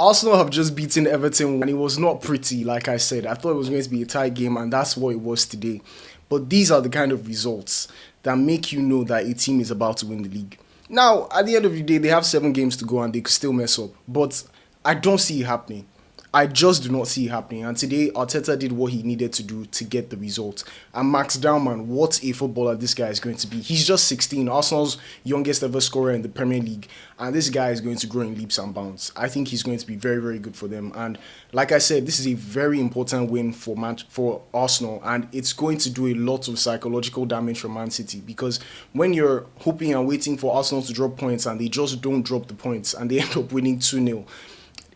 Arsenal have just beaten Everton, and it was not pretty, like I said. I thought it was going to be a tight game, and that's what it was today. But these are the kind of results that make you know that a team is about to win the league. Now, at the end of the day, they have 7 games to go and they could still mess up. But I don't see it happening. I just do not see it happening. And today, Arteta did what he needed to do to get the result. And Max Dowman, what a footballer this guy is going to be. He's just 16, Arsenal's youngest ever scorer in the Premier League. And this guy is going to grow in leaps and bounds. I think he's going to be very, very good for them. And like I said, this is a very important win for Arsenal. And it's going to do a lot of psychological damage for Man City. Because when you're hoping and waiting for Arsenal to drop points and they just don't drop the points and they end up winning 2-0,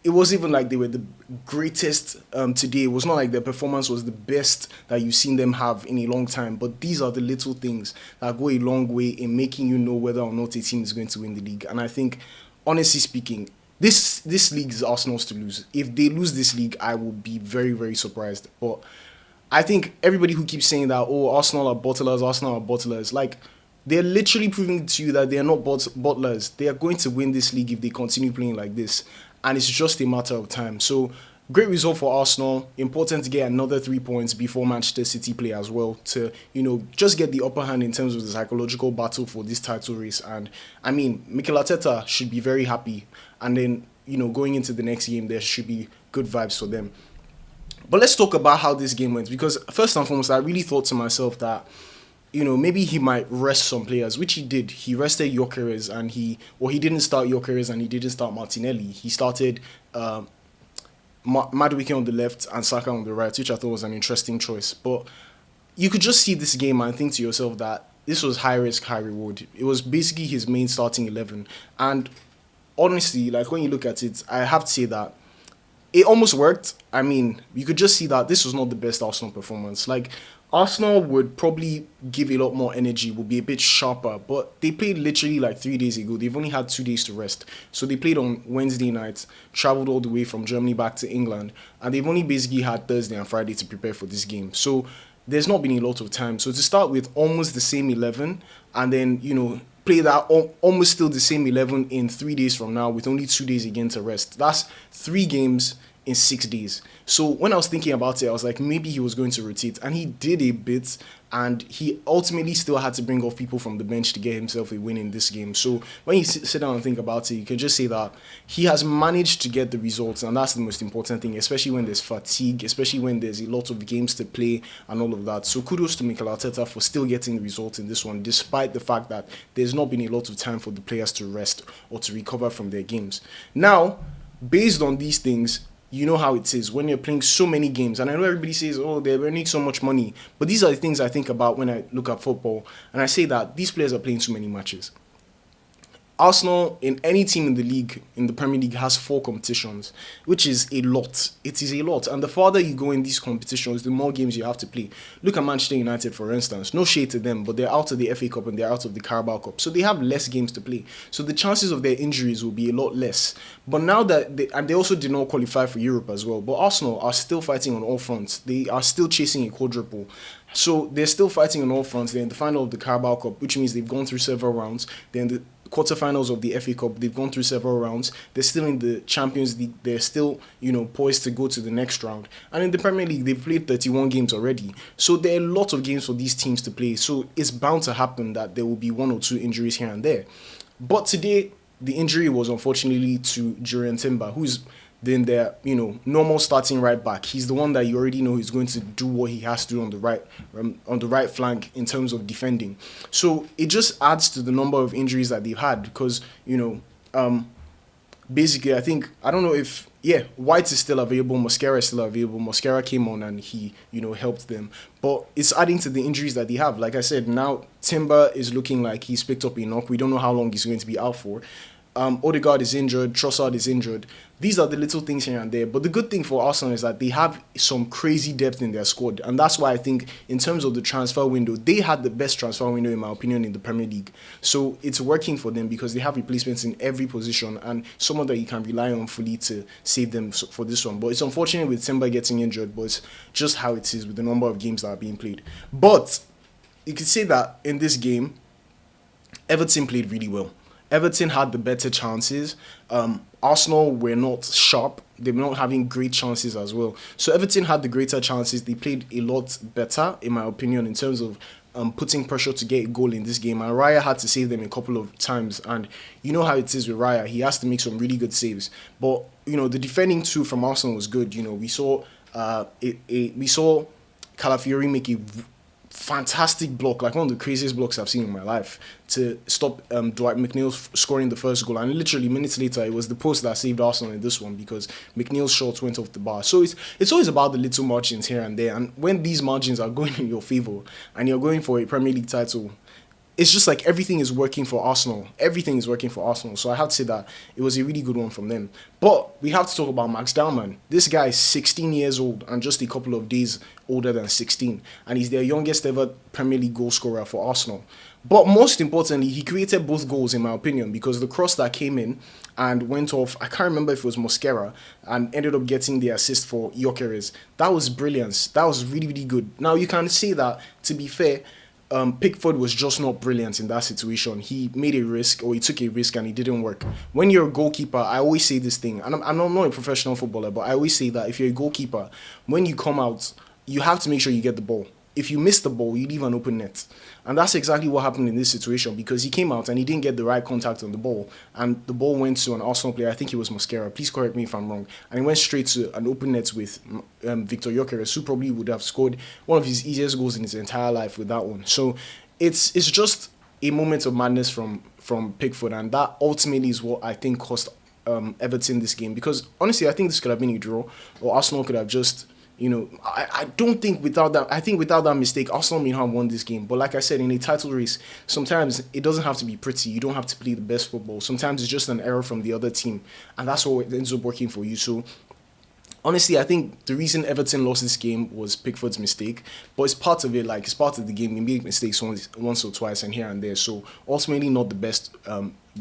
it wasn't even like they were the greatest today. It was not like their performance was the best that you've seen them have in a long time. But these are the little things that go a long way in making you know whether or not a team is going to win the league. And I think, honestly speaking, this league is Arsenal's to lose. If they lose this league, I will be very, very surprised. But I think everybody who keeps saying that, oh, Arsenal are bottlers, like, they're literally proving to you that they are not bottlers. They are going to win this league if they continue playing like this. And it's just a matter of time. So, great result for Arsenal. Important to get another 3 points before Manchester City play as well to, just get the upper hand in terms of the psychological battle for this title race. And, I mean, Mikel Arteta should be very happy. And then, going into the next game, there should be good vibes for them. But let's talk about how this game went. Because, first and foremost, I really thought to myself that, maybe he might rest some players, which he did. He rested Gyökeres and he didn't start Gyökeres and he didn't start Martinelli. He started Madueke on the left and Saka on the right, which I thought was an interesting choice. But you could just see this game and think to yourself that this was high risk, high reward. It was basically his main starting 11. And honestly, like when you look at it, I have to say that it almost worked. I mean, you could just see that this was not the best Arsenal performance. Like, Arsenal would probably give a lot more energy, would be a bit sharper, but they played literally like 3 days ago. They've only had 2 days to rest. So they played on Wednesday night, traveled all the way from Germany back to England, and they've only basically had Thursday and Friday to prepare for this game. So there's not been a lot of time. So to start with almost the same 11, and then, play that almost still the same 11 in 3 days from now with only 2 days again to rest. That's 3 games in 6 days. So when I was thinking about it, I was like, maybe he was going to rotate, and he did a bit, and he ultimately still had to bring off people from the bench to get himself a win in this game. So when you sit down and think about it, you can just say that he has managed to get the results, and that's the most important thing, especially when there's fatigue, especially when there's a lot of games to play and all of that. So kudos to Mikel Arteta for still getting the result in this one, despite the fact that there's not been a lot of time for the players to rest or to recover from their games. Now, based on these things, you know how it is when you're playing so many games. And I know everybody says, oh, they're earning so much money. But these are the things I think about when I look at football. And I say that these players are playing so many matches. Arsenal, in any team in the league, in the Premier League, has 4 competitions, which is a lot. It is a lot. And the farther you go in these competitions, the more games you have to play. Look at Manchester United, for instance. No shade to them, but they're out of the FA Cup and they're out of the Carabao Cup. So they have less games to play. So the chances of their injuries will be a lot less. But now that they also did not qualify for Europe as well. But Arsenal are still fighting on all fronts. They are still chasing a quadruple. So they're still fighting on all fronts. They're in the final of the Carabao Cup, which means they've gone through several rounds. They're in the quarterfinals of the FA Cup. They've gone through several rounds. They're still in the Champions League. They're still, poised to go to the next round. And in the Premier League, they've played 31 games already. So there are a lot of games for these teams to play. So it's bound to happen that there will be 1 or 2 injuries here and there. But today, the injury was unfortunately to Jurriën Timber, who's then their, normal starting right back. He's the one that you already know is going to do what he has to do on the right flank in terms of defending. So it just adds to the number of injuries that they've had because, basically, I don't know if, White is still available, Mosquera is still available. Mosquera came on and he, helped them. But it's adding to the injuries that they have. Like I said, now Timber is looking like he's picked up a knock. We don't know how long he's going to be out for. Odegaard is injured, Trossard is injured. These are the little things here and there. But the good thing for Arsenal is that they have some crazy depth in their squad. And that's why I think in terms of the transfer window, they had the best transfer window, in my opinion, in the Premier League. So it's working for them because they have replacements in every position and someone that you can rely on fully to save them for this one. But it's unfortunate with Timber getting injured, but it's just how it is with the number of games that are being played. But you could say that in this game, Everton played really well. Everton had the better chances. Arsenal were not sharp. They were not having great chances as well. So Everton had the greater chances. They played a lot better, in my opinion, in terms of putting pressure to get a goal in this game. And Raya had to save them a couple of times. And you know how it is with Raya. He has to make some really good saves. But, the defending too from Arsenal was good. We saw Calafiori make a fantastic block, like one of the craziest blocks I've seen in my life, to stop Dwight McNeil scoring the first goal. And literally minutes later, it was the post that saved Arsenal in this one because McNeil's shots went off the bar. So it's always about the little margins here and there. And when these margins are going in your favour and you're going for a Premier League title, it's just like everything is working for Arsenal. Everything is working for Arsenal. So I have to say that it was a really good one from them. But we have to talk about Max Dowman. This guy is 16 years old and just a couple of days older than 16. And he's their youngest ever Premier League goal scorer for Arsenal. But most importantly, he created both goals, in my opinion, because the cross that came in and went off, I can't remember if it was Mosquera, and ended up getting the assist for Gyökeres. That was brilliance. That was really, really good. Now, you can say that, to be fair, Pickford was just not brilliant in that situation. He made a risk, or he took a risk, and it didn't work. When you're a goalkeeper, I always say this thing, and I'm not a professional footballer, but I always say that if you're a goalkeeper, when you come out, you have to make sure you get the ball. If you miss the ball, you leave an open net. And that's exactly what happened in this situation, because he came out and he didn't get the right contact on the ball. And the ball went to an Arsenal player, I think it was Mosquera, please correct me if I'm wrong. And it went straight to an open net with Viktor Gyökeres, who probably would have scored one of his easiest goals in his entire life with that one. So it's just a moment of madness from Pickford, and that ultimately is what I think cost Everton this game. Because honestly, I think this could have been a draw, or Arsenal could have just... I don't think without that mistake, Arsenal may have won this game. But like I said, in a title race, sometimes it doesn't have to be pretty. You don't have to play the best football. Sometimes it's just an error from the other team. And that's what ends up working for you. So honestly, I think the reason Everton lost this game was Pickford's mistake, but it's part of it. Like, it's part of the game. He made mistakes once or twice and here and there. So ultimately, not the best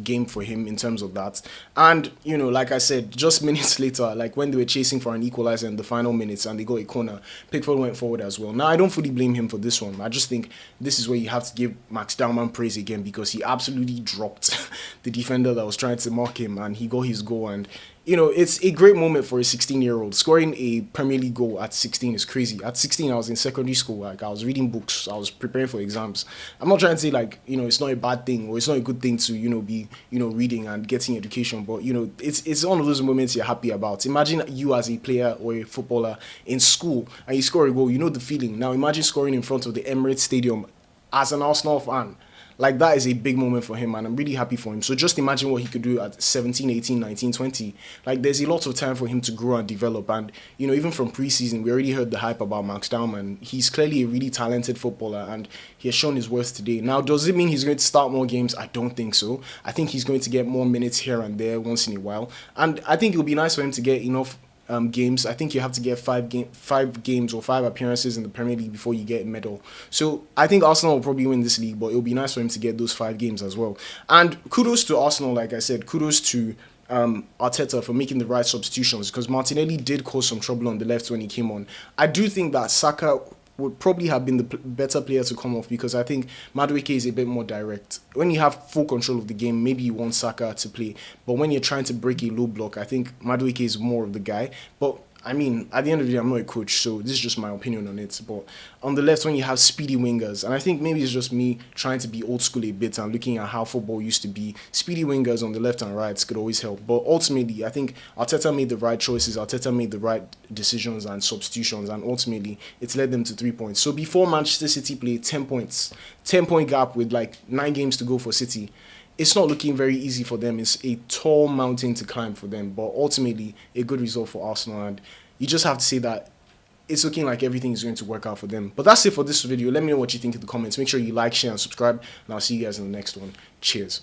game for him in terms of that. And like I said, just minutes later, like when they were chasing for an equalizer in the final minutes and they got a corner, Pickford went forward as well. Now, I don't fully blame him for this one. I just think this is where you have to give Max Dowman praise again, because he absolutely dropped the defender that was trying to mark him, and he got his goal. And it's a great moment for a 16-year-old. Scoring a Premier League goal at 16 is crazy. At 16, I was in secondary school. Like, I was reading books. I was preparing for exams. I'm not trying to say, it's not a bad thing, or it's not a good thing to, be, reading and getting education. But, it's one of those moments you're happy about. Imagine you as a player or a footballer in school, and you score a goal. You know the feeling. Now, imagine scoring in front of the Emirates Stadium as an Arsenal fan. Like, that is a big moment for him, and I'm really happy for him. So just imagine what he could do at 17, 18, 19, 20. Like, there's a lot of time for him to grow and develop. And, even from preseason, we already heard the hype about Max Dowman. He's clearly a really talented footballer, and he has shown his worth today. Now, does it mean he's going to start more games? I don't think so. I think he's going to get more minutes here and there once in a while. And I think it would be nice for him to get enough games. I think you have to get five games or 5 appearances in the Premier League before you get a medal. So I think Arsenal will probably win this league, but it'll be nice for him to get those 5 games as well. And kudos to Arsenal, like I said, kudos to Arteta for making the right substitutions, because Martinelli did cause some trouble on the left when he came on. I do think that Saka would probably have been the better player to come off, because I think Madueke is a bit more direct. When you have full control of the game, maybe you want Saka to play. But when you're trying to break a low block, I think Madueke is more of the guy. But I mean, at the end of the day, I'm not a coach, so this is just my opinion on it. But on the left, when you have speedy wingers, and I think maybe it's just me trying to be old school a bit and looking at how football used to be, speedy wingers on the left and right could always help. But ultimately, I think Arteta made the right choices, Arteta made the right decisions and substitutions, and ultimately, it's led them to 3 points. So before Manchester City played 10 points, 10-point gap with like 9 games to go for City, it's not looking very easy for them. It's a tall mountain to climb for them, but ultimately a good result for Arsenal, and you just have to say that it's looking like everything is going to work out for them. But that's it for this video. Let me know what you think in the comments. Make sure you like, share, and subscribe, and I'll see you guys in the next one. Cheers.